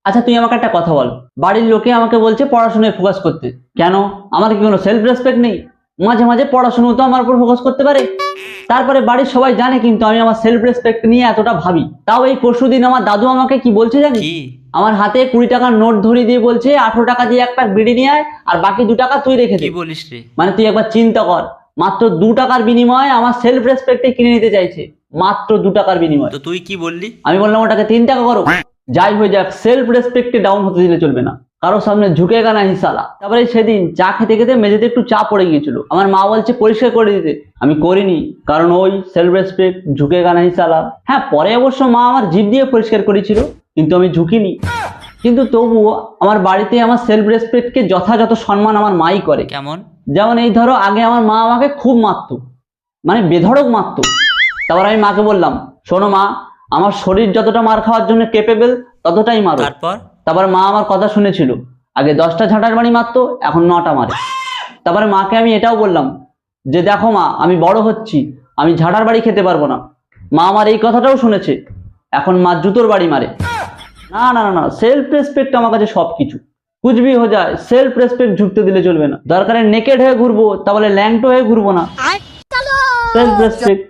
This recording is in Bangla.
আচ্ছা তুই আমাকে একটা কথা বল, বাড়ির লোকে আমাকে বলছে পড়াশোনায় ফোকাস করতে, কেন? আমার কি কোনো সেলফ রেসপেক্ট নেই? মাঝে মাঝে পড়াশোনাও তো আমার উপর ফোকাস করতে পারে। তারপরে বাড়ির সবাই জানে কিন্তু আমি আমার সেলফ রেসপেক্ট নিয়ে এতটা ভাবি। তাও এই পরশুদিন আমার দাদু আমাকে কি বলছে জানিস? কি? আমার হাতে 20 টাকার নোট ধরিয়ে দিয়ে বলছে 18 টাকা দিয়ে একটা বিড়ি নিয়ে আয়, আর বাকি 2 টাকা তুই রেখে দে। কি বলিস রে? মানে তুই একবার চিন্তা কর, মাত্র 2 টাকার বিনিময়ে আমার সেলফ রেসপেক্টে কিনে নিতে চাইছে, মাত্র 2 টাকার বিনিময়ে। তো তুই কি বললি? আমি বললাম ওটাকে 3 টাকা করো। যাই হয়ে যাক, সেলফ রেসপেক্টে ডাউন হতে দিলে চলবে না, কারোর সামনে ঝুঁকেগা না হিসালা। তারপরে সেদিন চা খেতে খেতে মেঝেতে একটু চা পড়ে গিয়েছিল, আমার মা বলছে পরিষ্কার করে দিতে, আমি করিনি, কারণ ওই সেলফ রেসপেক্ট, ঝুঁকেগা না হিসালা। হ্যাঁ, পরে অবশ্য মা আমার জিভ দিয়ে পরিষ্কার করেছিল, কিন্তু আমি ঝুঁকিনি। কিন্তু তবুও আমার বাড়িতে আমার সেলফ রেসপেক্টকে যথাযথ সম্মান আমার মাই করে। কেমন? যেমন এই ধরো, আগে আমার মা আমাকে খুব মারতো, মানে বেধড়ক মারতো। তারপর আমি মাকে বললাম, শোনো মা, আমার শরীর যতটা মার খাওয়ার জন্য কেপেবল ততটাই মারো। তারপর মা আমার কথা শুনেছিল, আগে 10টা ঝাঁটার বাড়ি মারতো, এখন 9টা মারে। তারপরে মাকে আমি এটাও বললাম যে দেখো মা, আমি বড় হচ্ছি, আমি ঝাঁটার বাড়ি খেতে পারবো না। মা আমার এই কথাটাও শুনেছে, এখন মা জুতোর বাড়ি মারে। না না না না, সেলফ রেসপেক্ট আমার কাছে সবকিছু। কুছ ভি হয়ে যায়, সেলফ রেসপেক্ট ঝুঁকতে দিলে চলবে না। দরকারে নেকেড হয়ে ঘুরবো, তাহলে ল্যাংটো হয়ে ঘুরবো না। Self respect.